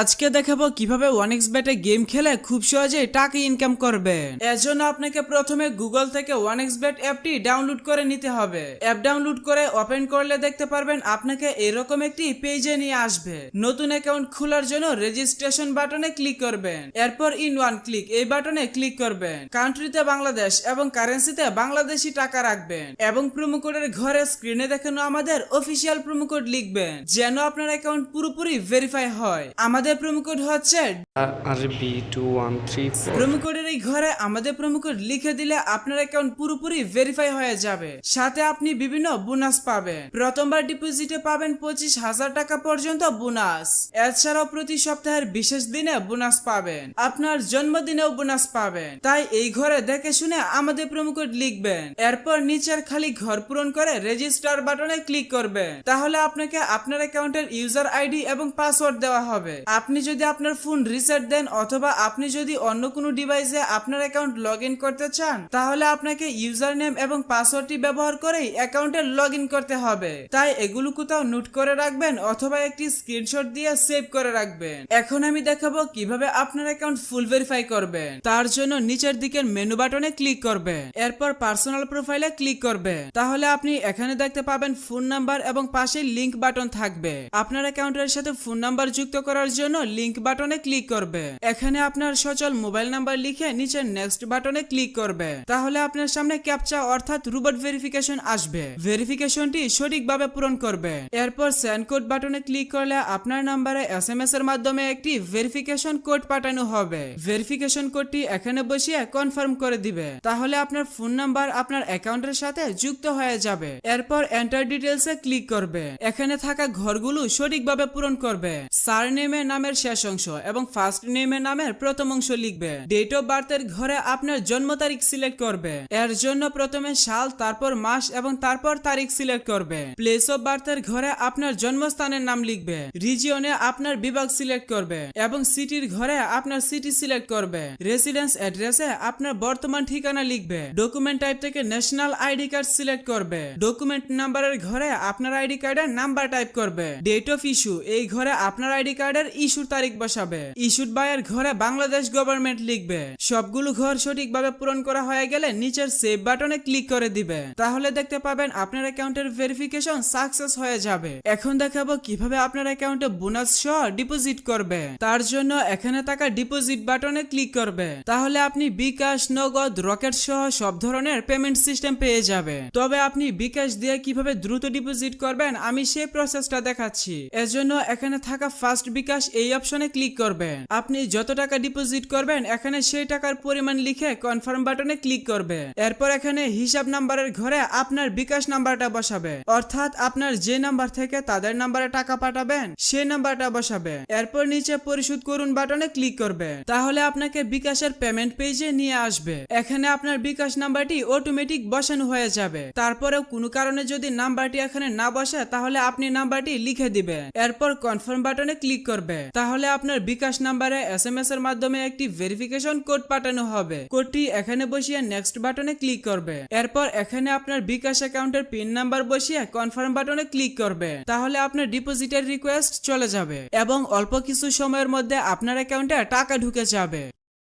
আজকে দেখাবো কিভাবে ওয়ানএক্সবেটে গেম খেলে খুব সহজেই টাকা ইনকাম করবেন। এর জন্য আপনাকে প্রথমে গুগল থেকে ওয়ানএক্সবেট অ্যাপটি ডাউনলোড করে নিতে হবে। অ্যাপ ডাউনলোড করে ওপেন করলে দেখতে পারবেন আপনাকে এরকম একটি পেজে নিয়ে আসবে। নতুন অ্যাকাউন্ট খোলার জন্য রেজিস্ট্রেশন বাটনে ক্লিক করবেন। এরপর ইন ওয়ান ক্লিক এই বাটনে ক্লিক করবেন। কান্ট্রিতে বাংলাদেশ এবং কারেন্সিতে বাংলাদেশি টাকা রাখবেন এবং প্রোমো কোডের ঘরে স্ক্রিনে দেখানো আমাদের অফিসিয়াল প্রোমো কোড লিখবেন যেন আপনার অ্যাকাউন্ট পুরোপুরি ভেরিফাই হয়। আমাদের প্রোমো কোড হচ্ছে RB2134। প্রোমো কোডের এই ঘরে আমাদের প্রোমো কোড লিখে দিলে আপনার অ্যাকাউন্ট পুরোপুরি ভেরিফাই হয়ে যাবে। সাথে আপনি বিভিন্ন বোনাস পাবেন। প্রথমবার ডিপোজিটে পাবেন 25,000 টাকা পর্যন্ত বোনাস। এছাড়াও প্রতি সপ্তাহের বিশেষ দিনে বোনাস পাবেন। আপনার জন্মদিনেও বোনাস পাবেন। তাই এই ঘরে দেখে শুনে আমাদের প্রোমো কোড লিখবেন। এরপর নিচের খালি ঘর পূরণ করে রেজিস্টার বাটনে ক্লিক করবেন। তাহলে আপনাকে আপনার অ্যাকাউন্টের ইউজার আইডি এবং পাসওয়ার্ড দেওয়া হবে। আপনি যদি আপনার ফোন রিসেট দেন অথবা আপনি যদি অন্য কোনো ডিভাইসে আপনার অ্যাকাউন্ট লগ ইন করতে চান তাহলে আপনাকে ইউজার নেম এবং পাসওয়ার্ডটি ব্যবহার করেই অ্যাকাউন্টে লগ ইন করতে হবে। তাই এগুলো কোথাও নোট করে রাখবেন অথবা একটি স্ক্রিনশট দিয়ে সেভ করে রাখবেন। এখন আমি দেখাবো কিভাবে আপনার অ্যাকাউন্ট ফুল ভেরিফাই করবেন। তার জন্য নিচের দিকের মেনু বাটনে ক্লিক করবেন। এরপর পার্সোনাল প্রোফাইলে ক্লিক করবেন। তাহলে আপনি এখানে দেখতে পাবেন ফোন নাম্বার এবং পাশে লিংক বাটন থাকবে। আপনার অ্যাকাউন্টের সাথে ফোন নাম্বার যুক্ত করার জন্য লিংক বাটনে ক্লিক করবে। এখানে আপনার সচল মোবাইল নাম্বার লিখে নিচে নেক্সট বাটনে ক্লিক করবে। তাহলে আপনার সামনে ক্যাপচা অর্থাৎ রোবট ভেরিফিকেশন আসবে। ভেরিফিকেশনটি সঠিকভাবে পূরণ করবে। এরপর সেন্ড কোড বাটনে ক্লিক করলে আপনার নাম্বারে এসএমএস এর মাধ্যমে একটি ভেরিফিকেশন কোড পাঠানো হবে। ভেরিফিকেশন কোডটি এখানে বসিয়ে কনফার্ম করে দিবে। তাহলে আপনার ফোন নাম্বার আপনার অ্যাকাউন্টের সাথে যুক্ত হয়ে যাবে। এরপর এন্টার ডিটেইলস এ ক্লিক করবে। এখানে থাকা ঘরগুলো সঠিকভাবে পূরণ করবে। সারনেমে নামের শেষ অংশ এবং ফার্স্ট নেমে নামের প্রথম অংশ লিখবে। ডেট অফ বার্থের ঘরে আপনার জন্ম তারিখ সিলেক্ট করবে। এর জন্য প্রথমে সাল, তারপর মাস এবং তারপর তারিখ সিলেক্ট করবে। প্লেস অফ বার্থের ঘরে আপনার জন্মস্থানের নাম লিখবে। রিজিয়নে আপনার বিভাগ সিলেক্ট করবে এবং সিটির ঘরে আপনার সিটি সিলেক্ট করবে। রেসিডেন্স অ্যাড্রেসে আপনার বর্তমান ঠিকানা লিখবে। ডকুমেন্ট টাইপ থেকে ন্যাশনাল আইডি কার্ড সিলেক্ট করবে। ডকুমেন্ট নাম্বারের ঘরে আপনার আইডি কার্ডের নাম্বার টাইপ করবে। ডেট অফ ইস্যু এই ঘরে আপনার আইডি কার্ডের ইস্যুর তারিখ বসাবে। ইস্যুড বাই এর ঘরে বাংলাদেশ গভর্নমেন্ট লিখবে। সবগুলো ঘর সঠিকভাবে পূরণ করা হয়ে গেলে নিচের সেভ বাটনে ক্লিক করে দিবে। তাহলে দেখতে পাবেন আপনার অ্যাকাউন্টের ভেরিফিকেশন সাকসেস হয়ে যাবে। এখন দেখাবো কিভাবে আপনার অ্যাকাউন্টে বোনাস সহ ডিপোজিট করবে। তার জন্য এখানে থাকা ডিপোজিট বাটনে ক্লিক করবে। তাহলে আপনি বিকাশ, নগদ, রকেট সহ সব ধরনের পেমেন্ট সিস্টেম পেয়ে যাবে। তবে আপনি বিকাশ দিয়ে কিভাবে দ্রুত ডিপোজিট করবেন আমি সেই প্রসেসটা দেখাচ্ছি। এর জন্য এখানে থাকা ফার্স্ট বিকাশ এই অপশনে ক্লিক করবেন। আপনি যত টাকা ডিপোজিট করবেন এখানে সেই টাকার পরিমাণ লিখে কনফার্ম বাটনে ক্লিক করবে। এরপর এখানে হিসাব নাম্বারের ঘরে আপনার বিকাশ নাম্বারটা বসাবে। অর্থাৎ আপনার যে নাম্বার থেকে তাদের নাম্বারে টাকা পাঠাবেন সেই নাম্বারটা বসাবে। এরপর নিচে পরিশোধ করুন বাটনে ক্লিক করবে। তাহলে আপনাকে বিকাশের পেমেন্ট পেজে নিয়ে আসবে। এখানে আপনার বিকাশ নাম্বারটি অটোমেটিক বসানো হয়ে যাবে। তারপরেও কোনো কারণে যদি নাম্বারটি এখানে না বসে তাহলে আপনি নাম্বারটি লিখে দিবেন। এরপর কনফার্ম বাটনে ক্লিক করবে। তাহলে আপনার বিকাশ নাম্বারে এসএমএস এর মাধ্যমে একটি ভেরিফিকেশন কোড পাঠানো হবে। কোডটি এখানে বসিয়ে নেক্সট বাটনে ক্লিক করবে। এরপর এখানে আপনার বিকাশ অ্যাকাউন্টের পিন নাম্বার বসিয়ে কনফার্ম বাটনে ক্লিক করবে। তাহলে আপনার ডিপোজিটের রিকোয়েস্ট চলে যাবে এবং অল্প কিছু সময়ের মধ্যে আপনার অ্যাকাউন্টে টাকা ঢুকে যাবে।